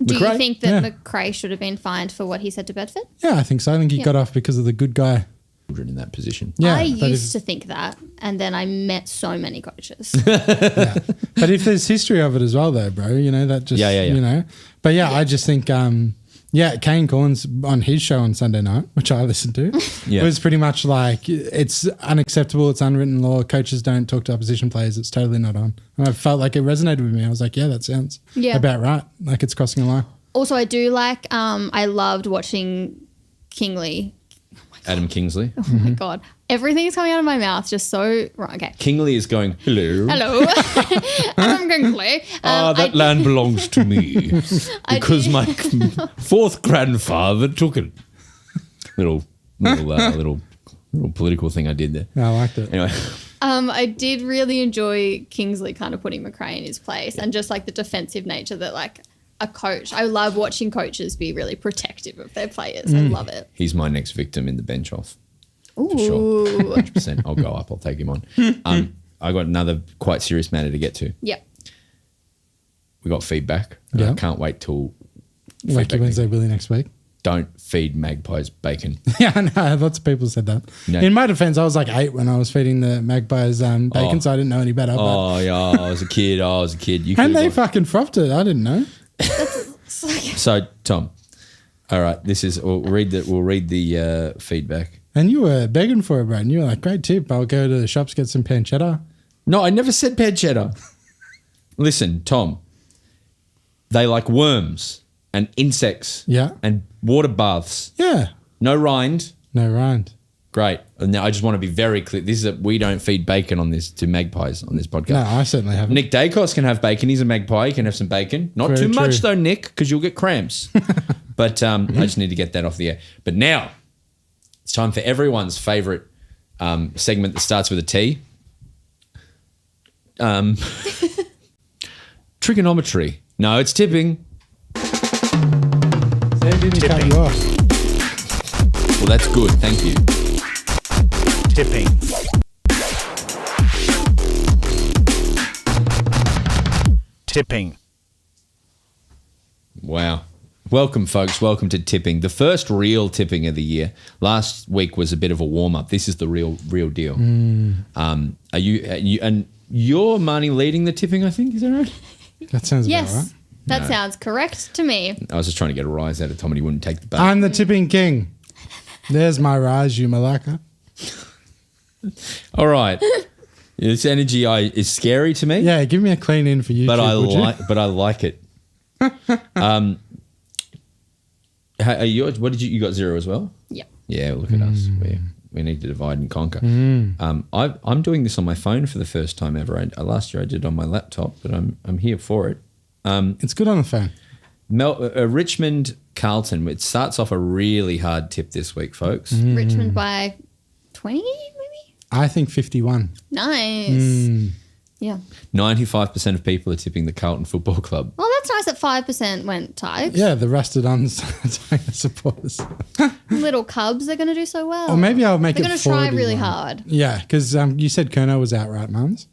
Do you McRae? think that Yeah. McRae should have been fined for what he said to Bedford? Yeah, I think so. I think he got off because of the good guy. Children in that position. Yeah, I but used to think that, and then I met so many coaches. But if there's history of it as well, though, bro, that just, Yeah. But yeah, I just think, Kane Corns on his show on Sunday night, which I listened to, was pretty much like, it's unacceptable, it's unwritten law, coaches don't talk to opposition players, it's totally not on. And I felt like it resonated with me. I was like, yeah, that sounds about right. Like it's crossing a line. Also, I do like, I loved watching Kingley. Adam Kingsley. Oh my God. Everything is coming out of my mouth just so wrong. Okay. Kingley is going, hello. Hello. I'm Kingley. That land belongs to me because my fourth grandfather took it. Little political thing I did there. Yeah, I liked it. Anyway, I did really enjoy Kingsley kind of putting McRae in his place and just like the defensive nature that like a coach. I love watching coaches be really protective of their players. I love it. he's my next victim in the bench off. Ooh. For sure. 100%. I'll go up. I'll take him on. I got another quite serious matter to get to. Yep. We got feedback. Yeah. I can't wait till Wacky feedback. Wednesday, Willie, next week. Don't feed magpies bacon. Yeah, I know. Lots of people said that. No. In my defense, I was like 8 when I was feeding the magpies bacon, so I didn't know any better. Oh, yeah. I was a kid. You And they could've fucking frothed it. I didn't know. So, Tom, all right, we'll read the feedback. And you were begging for it, bro. And you were like, great tip. I'll go to the shops, get some pancetta. No, I never said pancetta. Listen, Tom, they like worms and insects and water baths. Yeah. No rind. No rind. Great. Now, I just want to be very clear. We don't feed bacon to magpies on this podcast. No, I certainly haven't. Nick Dacos can have bacon. He's a magpie. He can have some bacon. Not Very too much true. though, Nick, because you'll get cramps. But I just need to get that off the air. But now it's time for everyone's favourite segment that starts with a T. Trigonometry. No, it's tipping. Sam didn't cut you off. Well, that's good. Thank you. Tipping. Tipping. Wow. Welcome, folks. Welcome to tipping. The first real tipping of the year. Last week was a bit of a warm-up. This is the real deal. Are you and you're Marnie leading the tipping, I think? Is that right? That sounds Yes. about right. That sounds correct to me. I was just trying to get a rise out of Tom and he wouldn't take the bait. I'm the tipping king. There's my rise, you malacca. All right. This energy is scary to me. Yeah, give me a clean in for YouTube, but I would you? but I like it. What did you got 0 as well? Yep. Yeah, look at us. We need to divide and conquer. I'm doing this on my phone for the first time ever. Last year I did it on my laptop, but I'm here for it. It's good on the phone. Richmond Carlton. It starts off a really hard tip this week, folks. Richmond by 20, maybe? I think 51. Nice. Yeah. 95% of people are tipping the Carlton Football Club. Well, that's nice that 5% went Tigers. Yeah, the Rustodons supporters. Little Cubs are going to do so well. Or maybe I'll make They're it going to try 41. really hard. Yeah, because you said Kerno was out, right, Marns?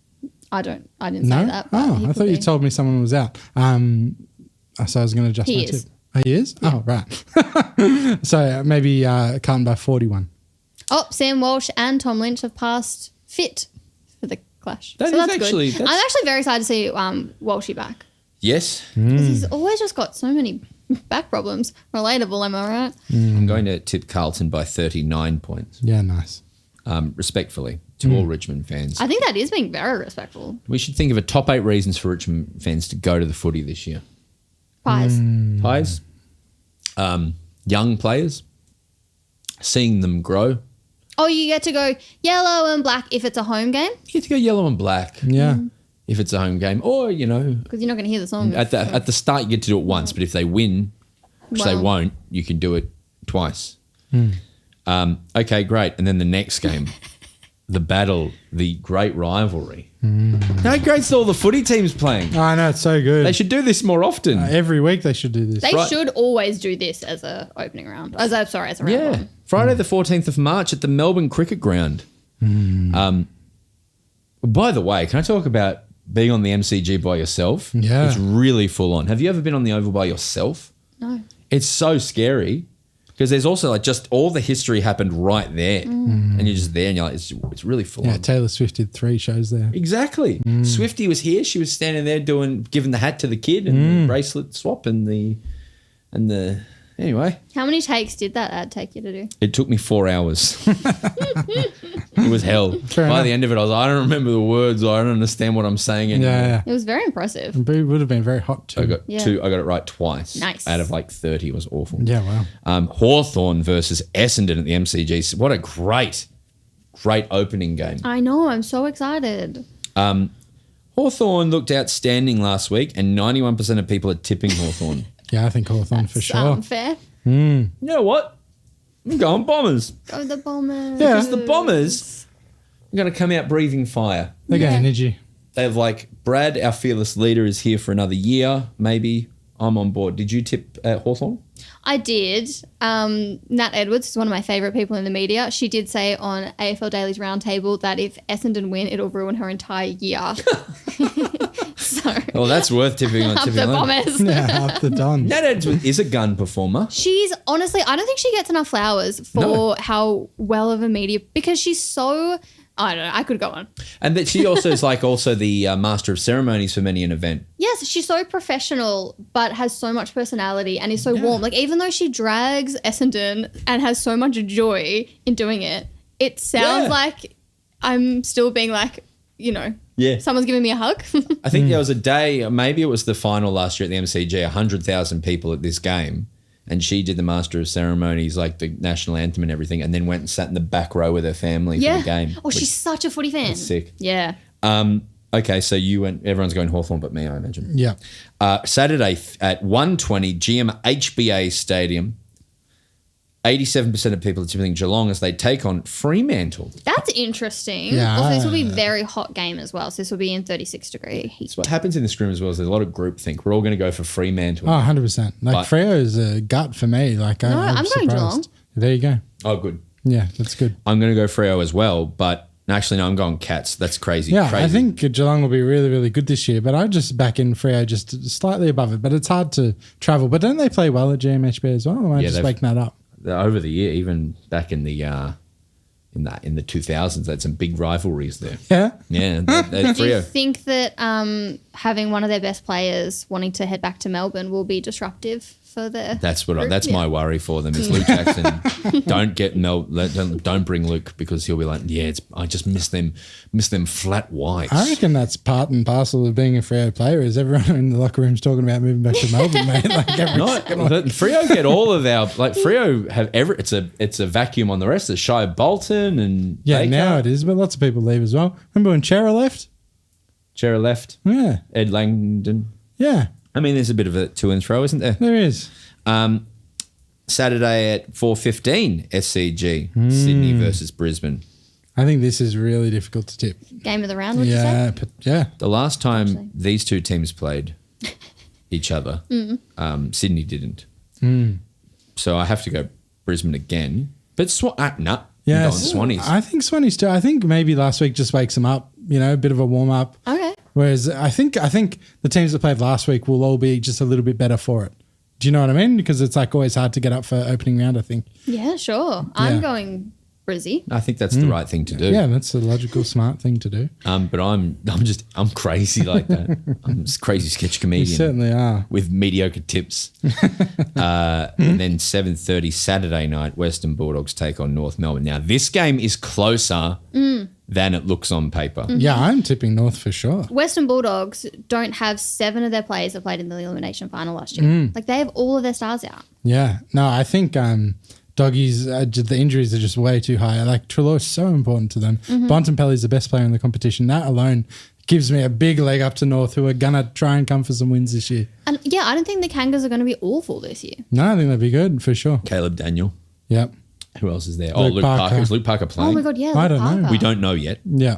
I didn't No? say that. But Oh, he I could thought you be. told me someone was out. So I was going to adjust He my is. tip. Oh, he is? Oh, right. So maybe Carlton by 41. Oh, Sam Walsh and Tom Lynch have passed fit for the clash. That so is that's actually- good. that's- I'm actually very excited to see Walshy back. Yes. 'Cause he's always just got so many back problems. Relatable, am I right? I'm going to tip Carlton by 39 points. Yeah, nice. Respectfully to all Richmond fans. I think that is being very respectful. We should think of a top 8 reasons for Richmond fans to go to the footy this year. Pies. Pies, young players, seeing them grow. Oh, you get to go yellow and black if it's a home game You get to go yellow and black Yeah. if it's a home game, or because you're not going to hear the song. at the start you get to do it once, but if they win, which they Wow. won't, you can do it twice. Okay, great, and then the next game, the battle, the great rivalry. How great's all the footy teams playing? Oh, I know, it's so good. They should do this more often. Every week they should do this. They Right. should always do this as a opening round. As a round Yeah, one. Friday the 14th of March at the Melbourne Cricket Ground. By the way, can I talk about being on the MCG by yourself? Yeah. It's really full on. Have you ever been on the Oval by yourself? No. It's so scary because there's also like just all the history happened right there, and you're just there, and you're like, it's really full Yeah, on. Taylor Swift did 3 shows there. Exactly. Swifty was here. She was standing there giving the hat to the kid and the bracelet swap and the. Anyway, How many takes did that ad take you to do? it took me 4 hours. It was hell. Fair By enough. the end of it, I was like, I don't remember the words. Or I don't understand what I'm saying anymore. Yeah, It was very impressive. yeah. It would have been very hot too. I got Yeah. I got it right twice. Nice. Out of like 30. It was awful. Yeah, wow. Hawthorn versus Essendon at the MCG. What a great opening game. I know. I'm so excited. Hawthorn looked outstanding last week, and 91% of people are tipping Hawthorn. Yeah, I think Hawthorn for sure. Unfair. You know what? I'm going Bombers. Go the Bombers. Yeah. Because the Bombers are going to come out breathing fire. They got Yeah. energy. They've like, Brad, our fearless leader, is here for another year, maybe. I'm on board. Did you tip Hawthorn? I did. Nat Edwards is one of my favourite people in the media. She did say on AFL Daily's Roundtable that if Essendon win, it'll ruin her entire year. So, Well, that's worth tipping on. up the tipping on. Bombers. Yeah, up the Dons. Nat Edwards is a gun performer. She's honestly, I don't think she gets enough flowers for No. how well of a media, because she's so, I don't know, I could go on. And that she also is like also the master of ceremonies for many an event. Yes, she's so professional, but has so much personality and is so warm. Like, even though she drags Essendon and has so much joy in doing it, it sounds Yeah. like I'm still being like, you know, Yeah. someone's giving me a hug. I think there was a day, maybe it was the final last year at the MCG, 100,000 people at this game. And she did the master of ceremonies, like the national anthem and everything, and then went and sat in the back row with her family for the game. Oh, she's such a footy fan. That's sick. Yeah. Okay, so you went, everyone's going Hawthorn but me, I imagine. Yeah. Saturday at 1:20, GMHBA Stadium. 87% of people are tipping Geelong as they take on Fremantle. That's interesting. Yeah. Also, this will be a very hot game as well. So this will be in 36-degree heat. So what happens in the scrim as well is there's a lot of groupthink. We're all going to go for Fremantle. Oh, 100%. Like, But- Freo is a gut for me. Like, No, I'm going surprised. Geelong. There you go. Oh, good. Yeah, that's good. I'm going to go Freo as well, but actually, no, I'm going Cats. That's crazy. Yeah, crazy. I think Geelong will be really, really good this year, but I just back in Freo just slightly above it. But it's hard to travel. But don't they play well at GMHB as well? Or am I just they've- making that up? over the year, even back in the in the 2000s. They had some big rivalries there. Yeah. Yeah, they Do you Freo. think that having one of their best players wanting to head back to Melbourne will be disruptive for the? That's what. group? That's Yeah. my worry for them. Is Luke Jackson? Don't bring Luke because he'll be like, yeah, I just miss them flat whites. I reckon that's part and parcel of being a Freo player. Is everyone in the locker room's talking about moving back to Melbourne, mate? Like every Not Freo get all of our Freo have it's a vacuum on the rest. It's Shai Bolton and yeah, Baker. now it is, but lots of people leave as well. Remember when Chera left? Chera left. Yeah, Ed Langdon. yeah, I mean, there's a bit of a to and fro, isn't there? there is. Saturday at 4:15, SCG Sydney versus Brisbane. I think this is really difficult to tip. Game of the round, would you say? Yeah, but yeah, The last time Actually. these two teams played each other, Sydney didn't. So I have to go Brisbane again. But no, yeah. I'm going Swannies. I think Swannies too. I think maybe last week just wakes them up. You know, a bit of a warm up. Okay. Whereas I think the teams that played last week will all be just a little bit better for it. Do you know what I mean? Because it's like always hard to get up for opening round, I think. Yeah, sure. Yeah. I'm going Brizzy. I think that's the right thing to do. Yeah, that's a logical, smart thing to do. But I'm crazy like that. I'm just crazy sketch You comedian certainly are. with mediocre tips. And then 7:30 Saturday night, Western Bulldogs take on North Melbourne. Now this game is closer than it looks on paper. Yeah, I'm tipping North for sure. Western Bulldogs don't have 7 of their players that played in the elimination final last year. Like they have all of their stars out. Yeah. No, I think Doggies, the injuries are just way too high. Like Treloar is so important to them. Bontempelli's the best player in the competition. That alone gives me a big leg up to North, who are going to try and come for some wins this year. And yeah, I don't think the Kangas are going to be awful this year. No, I think that'd be good for sure. Caleb Daniel. Yep. Who else is there? Luke Luke Parker. Parker. Is Luke Parker playing? Oh my God, yeah. I Luke don't know. Parker. We don't know yet. Yeah.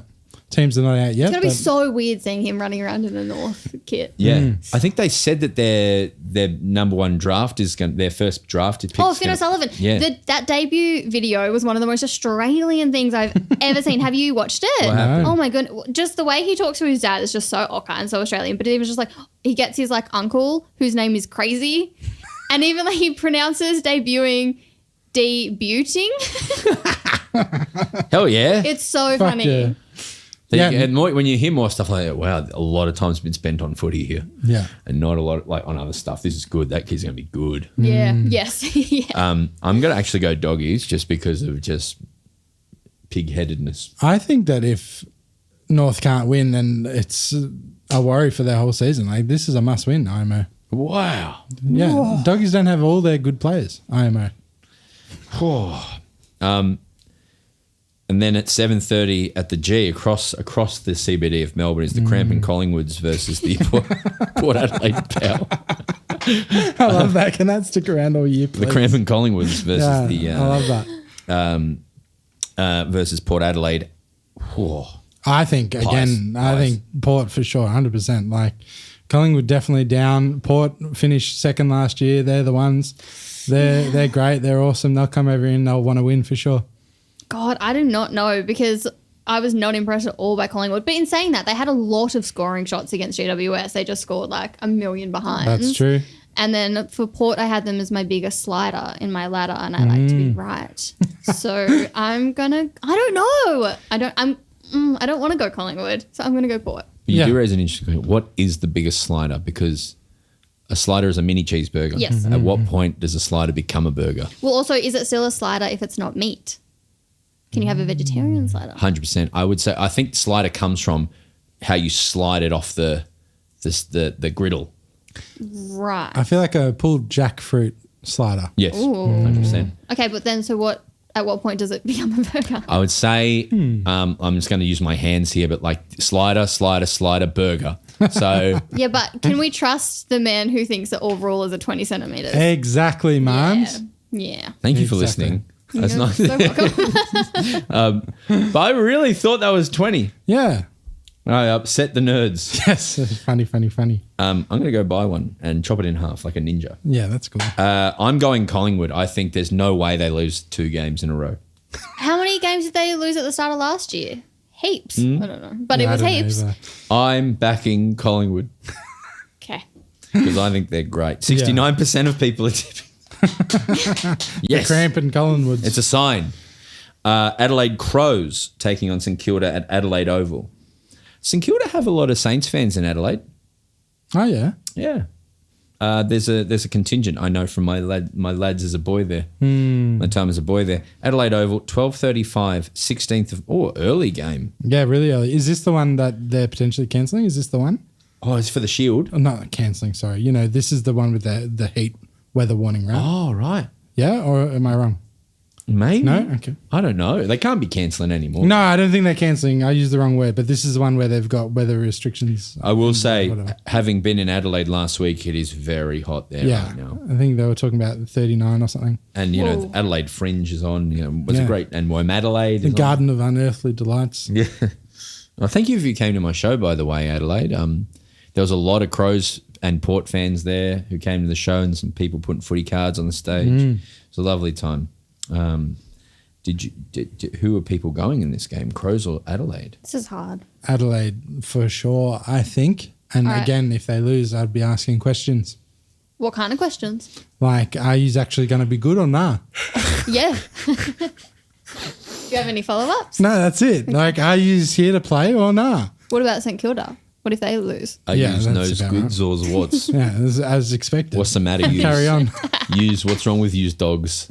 Teams are not out yet. It's going to be but- so weird seeing him running around in the North kit. Yeah, I think they said that their number one draft is their first draft is picked. Oh, Finn O'Sullivan. Yeah. That debut video was one of the most Australian things I've ever seen. Have you watched it? What happened? Oh my goodness. Just the way he talks to his dad is just so Ocker and so Australian. But he was just like, he gets his like uncle, whose name is Crazy. And even like he pronounces debuting. Hell yeah! It's so Fuck funny. yeah. Yeah. Yeah. And when you hear more stuff like that, wow, a lot of time's been spent on footy here. Yeah. And not a lot like on other stuff. This is good. That kid's going to be good. Yeah. Yes. yeah. I'm going to actually go Doggies just because of just pig-headedness. I think that if North can't win, then it's a worry for their whole season. Like this is a must win, IMO. Wow. Yeah. Doggies don't have all their good players, IMO. And then at 7:30 at the G across the CBD of Melbourne is the Crampton Collingwoods versus the Port Adelaide Power. I love that. Can that stick around all year, please? The Crampton Collingwoods versus Yeah, I love that. versus Port Adelaide. Whoa. I think, again, I think Port for sure, 100%. Like, Collingwood definitely down. Port finished second last year. They're the ones. They're great. They're awesome. They'll come over and they'll want to win for sure. God, I do not know because I was not impressed at all by Collingwood. But in saying that, they had a lot of scoring shots against GWS. They just scored like a million behind. That's true. And then for Port, I had them as my biggest slider in my ladder, and I like to be right. So I don't know. I don't want to go Collingwood, so I'm gonna go Port. You Yeah. do raise an interesting question. What is the biggest slider? Because a slider is a mini cheeseburger. Yes. At what point does a slider become a burger? Well, also, is it still a slider if it's not meat? Can you have a vegetarian slider? 100%. I would say I think slider comes from how you slide it off the griddle. Right. I feel like a pulled jackfruit slider. Yes, Ooh. 100%. Okay, but then at what point does it become a burger? I would say I'm just going to use my hands here, but like slider, burger. So Yeah, but can we trust the man who thinks that all rulers are 20 centimeters? Exactly, Marns. Yeah. thank you for Exactly. listening. That's You're not. so welcome. But I really thought that was 20. Yeah. I upset the nerds. Yes. Funny. I'm going to go buy one and chop it in half like a ninja. Yeah, that's cool. I'm going Collingwood. I think there's no way they lose 2 games in a row. How many games did they lose at the start of last year? Heaps. Hmm? I don't know. But it I was don't know heaps. either. I'm backing Collingwood Okay. because I think they're great. 69% of people are tipping. Yes. Cramp and Collingwoods. It's a sign. Adelaide Crows taking on St Kilda at Adelaide Oval. St Kilda have a lot of Saints fans in Adelaide. Oh, yeah. Yeah. There's a contingent I know from my lads as a boy there. My time as a boy there. Adelaide Oval, 12:35, 16th of early game. Yeah, really early. Is this the one that they're potentially cancelling? Is this the one? Oh, it's for the Shield. Oh, not cancelling, sorry. You know, this is the one with the heat weather warning, right? Oh, right. Yeah, or am I wrong? Maybe. No? Okay. I don't know. They can't be cancelling anymore. No, I don't think they're cancelling. I used the wrong word, but this is the one where they've got weather restrictions. I will say, Whatever. having been in Adelaide last week, it is very hot there Yeah, right now. I think they were talking about 39 or something. And, you know, Whoa. the Adelaide Fringe is on. You know, was Yeah. a great. And Adelaide The is on. Garden of Unearthly Delights. Yeah. Well, thank you if you came to my show, by the way, Adelaide. There was a lot of Crows and Port fans there who came to the show and some people putting footy cards on the stage. It was a lovely time. Who are people going in this game, Crows or Adelaide? This is hard. Adelaide for sure, I think. And All right. again, if they lose, I'd be asking questions. What kind of questions? Like, are you actually going to be good or nah? Yeah. Do you have any follow-ups? No, that's it. Like, are you here to play or nah? What about St Kilda? What if they lose? Are Yeah, yous that's nose about goods or what's Yeah, as expected. what's the matter? Yous? Carry on. Yous, what's wrong with yous dogs?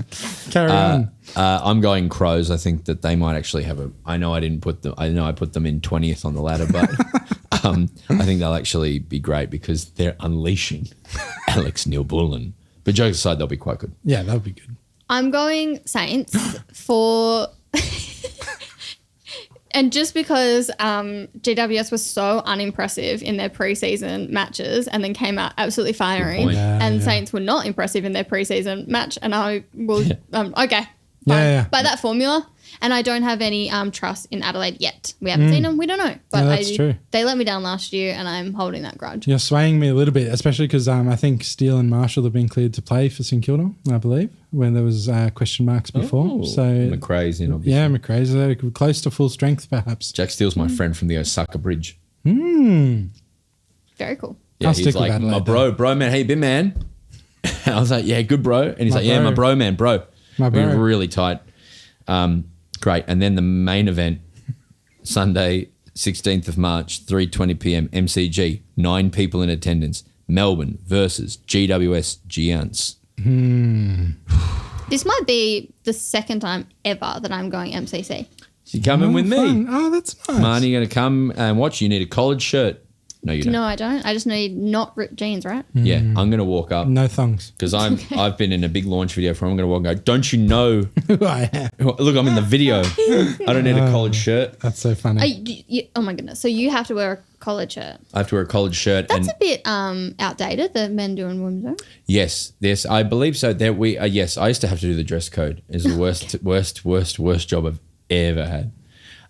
Carry on. I'm going Crows. I think that they might actually have a. I know I didn't put them. I know I put them in 20th on the ladder, but I think they'll actually be great because they're unleashing Alex Neil-Bullen. But jokes aside, they'll be quite good. Yeah, that would be good. I'm going Saints for... And just because GWS was so unimpressive in their preseason matches and then came out absolutely firing, point. Yeah, and yeah. Saints were not impressive in their preseason match, and I will okay, fine. Yeah. By that formula, and I don't have any trust in Adelaide yet. We haven't seen them, we don't know. But Yeah, that's true. They let me down last year, and I'm holding that grudge. You're swaying me a little bit, especially because I think Steele and Marshall have been cleared to play for St Kilda, I believe, when there was question marks before. Oh, So McRae's in, obviously. yeah, McRae's they're close to full strength, perhaps. Jack Steele's my friend from the Osaka Bridge. Very cool. Yeah, I'll he's stick with like, Adelaide, my bro, man, how you been, man? And I was like, yeah, good, bro. And he's My like, yeah, bro. my bro, man, bro. My We're bro. really tight. Great. And then the main event, Sunday, 16th of March, 3:20 p.m, MCG, 9 people in attendance. Melbourne versus GWS Giants. This might be the second time ever that I'm going MCC. So you coming with me? Fun. Oh, that's nice. Marnie, you're going to come and watch? You need a collared shirt. No, you don't. No, I don't. I just need not ripped jeans, right? Yeah, I'm going to walk up No thongs. because I've been in a big launch video for him. I'm going to walk and go, don't you know? Who I am. Look, I'm in the video. I don't need a collared shirt. That's so funny. Oh my goodness. So you have to wear a collared shirt. I have to wear a collared shirt. That's and a bit outdated, the men do and women do. yes, I believe so. There we yes, I used to have to do the dress code. It's the worst job I've ever had.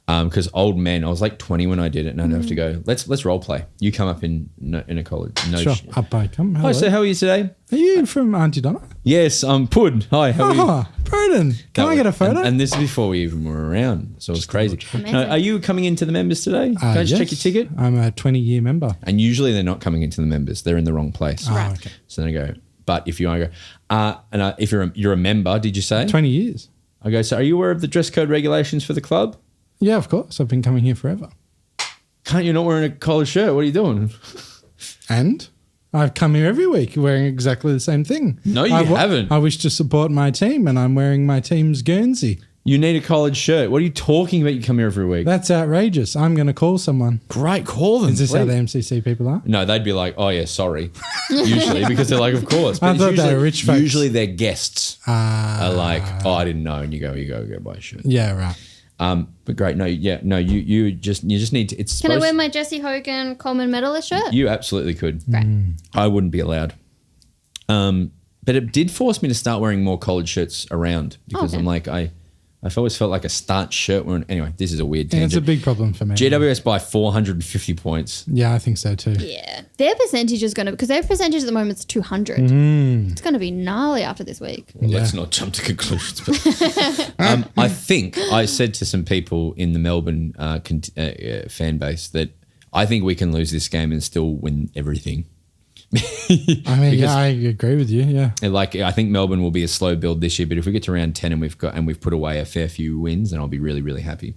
Because old men, I was like 20 when I did it, and I'd have to go. Let's role play. You come up in a collared. No Sure. shit. Up I come. Hello. Hi, so how are you today? Are you from Auntie Donna? Yes, I'm Pud. Hi, how are you? Oh, Broden. Can I get a photo? And this is before we even were around, so it was crazy. Amazing. Now, are you coming into the members today? Can I just check your yes. ticket? I'm a 20-year member. And usually they're not coming into the members; they're in the wrong place. Oh, okay. So then I go. But if you want to go, if you're a member, did you say? 20 years. I go. So are you aware of the dress code regulations for the club? Yeah, of course. I've been coming here forever. Can't you not wearing a collared shirt? What are you doing? And I've come here every week wearing exactly the same thing. No, you haven't. I wish to support my team, and I'm wearing my team's Guernsey. You need a collared shirt. What are you talking about? You come here every week. That's outrageous. I'm going to call someone. Great, call them. Is this how please. the MCC people are? No, they'd be like, oh yeah, sorry. Usually, because they're like, of course. But I it's thought they usually, were rich folks. Usually their guests are like, oh, I didn't know, and you go buy a shirt. Yeah, right. But great, you just need to. It's Can I supposed wear my Jesse Hogan Coleman medalist shirt? You absolutely could. Great. I wouldn't be allowed. But it did force me to start wearing more collared shirts around because Okay. I'm like I've always felt like a starch shirt. Anyway, this is a weird Yeah, it's a tangent. big problem for me. GWS by 450 points. Yeah, I think so too. Yeah. Their percentage is going to, because their percentage at the moment is 200. It's going to be gnarly after this week. Well, let's Yeah. not jump to conclusions. But, I think I said to some people in the Melbourne fan base that I think we can lose this game and still win everything. I mean, Because- I agree with you. Yeah. And like I think Melbourne will be a slow build this year, but if we get to round 10 and we've put away a fair few wins, then I'll be really, really happy.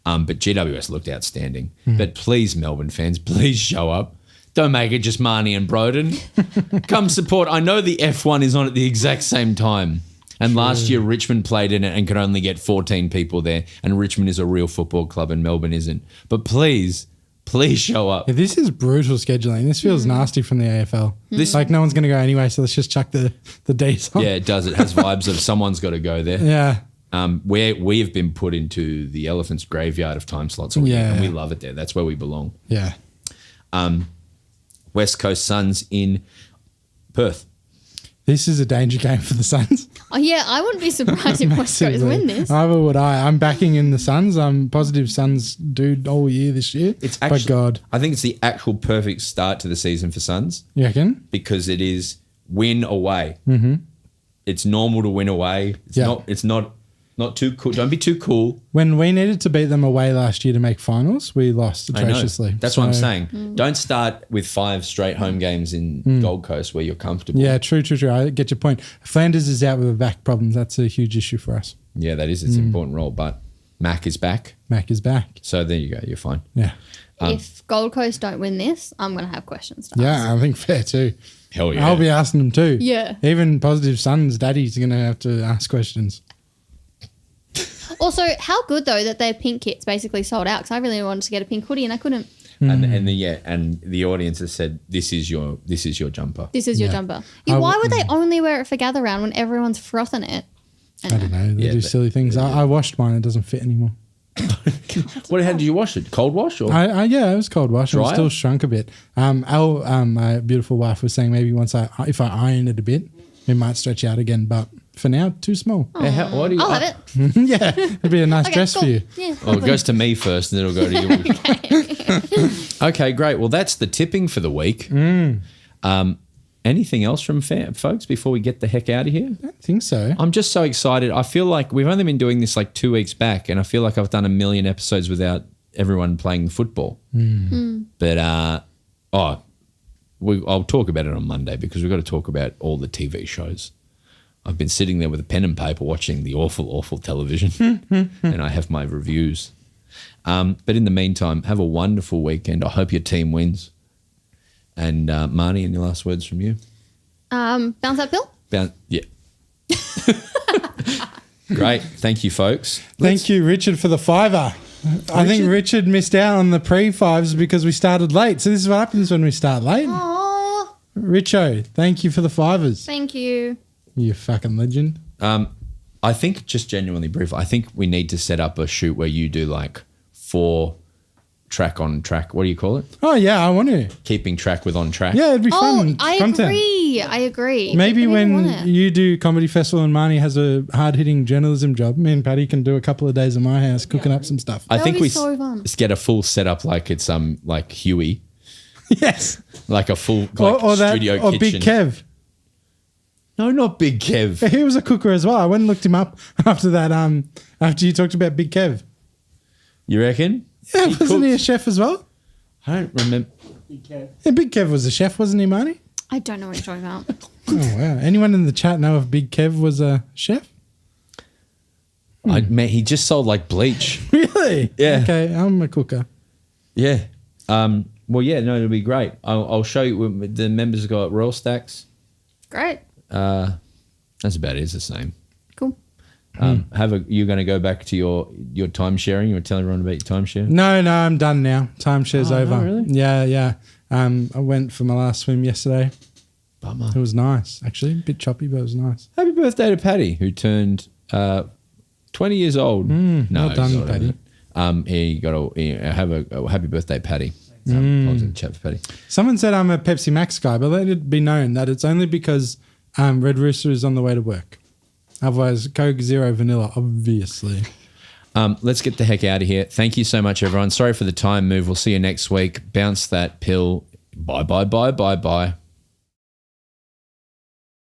But GWS looked outstanding. But please, Melbourne fans, please show up. Don't make it just Marnie and Broden. Come support. I know the F1 is on at the exact same time. And last year Richmond played in it and could only get 14 people there. And Richmond is a real football club and Melbourne isn't. But please show up. Yeah, this is brutal scheduling. This feels nasty from the AFL. This- Like no one's going to go anyway, so let's just chuck the Ds on. Yeah, it does. It has vibes of someone's got to go there. Yeah. Where we have been put into the elephant's graveyard of time slots all year, Yeah. and we love it there. That's where we belong. Yeah. West Coast Suns in Perth. This is a danger game for the Suns. Oh, yeah, I wouldn't be surprised if West Coast win this. Either would I. I'm backing in the Suns. I'm positive Suns do all year this year. It's by actually, God. I think it's the actual perfect start to the season for Suns You reckon? because it is win away. Mm-hmm. It's normal to win away. It's not too cool. Don't be too cool. When we needed to beat them away last year to make finals, we lost I know. atrociously. That's what I'm So, saying. Don't start with 5 straight home games in Gold Coast where you're comfortable. Yeah, true. I get your point. Flanders is out with a back problem. That's a huge issue for us. Yeah, that is. It's an important role. But Mac is back. Mac is back. So there you go. You're fine. Yeah. If Gold Coast don't win this, I'm going to have questions to ask. Yeah, I think fair too. Hell yeah. I'll be asking them too. Yeah. Even positive Suns daddy's going to have to ask questions. Also, how good, though, that their pink kit's basically sold out because I really wanted to get a pink hoodie and I couldn't. And the audience has said this is your jumper. This is your Yeah. jumper. Yeah, why would they only wear it for Gather Round when everyone's frothing it? I don't know. They Yeah, do but- silly things. I washed mine. It doesn't fit anymore. How did you wash it? Cold wash or? Yeah, it was cold wash. It Dryer? still shrunk a bit. My beautiful wife was saying maybe if I iron it a bit, it might stretch out again. But for now, too small. Why do you? I'll have it. Yeah, it'd be a nice Okay, dress cool. for you. Yeah, Well, it goes to me first, and then it'll go to you. Okay, great. Well, that's the tipping for the week. Anything else from folks before we get the heck out of here? I don't think so. I'm just so excited. I feel like we've only been doing this like 2 weeks back, and I feel like I've done 1 million episodes without everyone playing football. But I'll talk about it on Monday because we've got to talk about all the TV shows. I've been sitting there with a pen and paper watching the awful, awful television, and I have my reviews. But in the meantime, have a wonderful weekend. I hope your team wins. And Marnie, any last words from you? Bounce that pill? Yeah. Great. Thank you, folks. Thank you, Richard, for the $5. I think Richard missed out on the pre-5s because we started late. So this is what happens when we start late. Oh, Richo, thank you for the $5s. thank you. You fucking legend. I think, just genuinely brief, I think we need to set up a shoot where you do like 4 track on track. What do you call it? Oh, yeah, I want to. Keeping track with on track. Yeah, it'd be Oh, fun. I content. agree. Maybe I don't even want when it. you do Comedy Festival and Marnie has a hard-hitting journalism job, me and Patty can do a couple of days in my house cooking up some stuff. I That think would we be so fun. get a full setup like it's like Huey, Yes. like a full like or studio kitchen. Big Kev. No, not Big Kev. He was a cooker as well. I went and looked him up after that. After you talked about Big Kev. You reckon? Yeah, He wasn't he a cooks. chef as well? I don't remember. Yeah, Big Kev was a chef, wasn't he, Marnie? I don't know what you're talking about. Oh wow! Anyone in the chat know if Big Kev was a chef? He just sold like bleach. Really? Yeah. Okay, I'm a cooker. Yeah. Well, yeah. No, it'll be great. I'll show you. The members have got Royal Stacks. Great. That's about it. It's the same. Cool. You're going to go back to your time sharing? You were telling everyone about your time share? No, I'm done now. Timeshare's Oh, over. no, really? Yeah. I went for my last swim yesterday. Bummer. It was nice, actually. A bit choppy, but it was nice. Happy birthday to Patty, who turned 20 years old. well done, he's not Patty. Have a happy birthday, Patty. I was in the chat for Patty. Someone said I'm a Pepsi Max guy, but let it be known that it's only because Red Rooster is on the way to work. Otherwise, Coke Zero Vanilla, obviously. Let's get the heck out of here. Thank you so much, everyone. Sorry for the time move. We'll see you next week. Bounce that pill. Bye, bye, bye, bye, bye.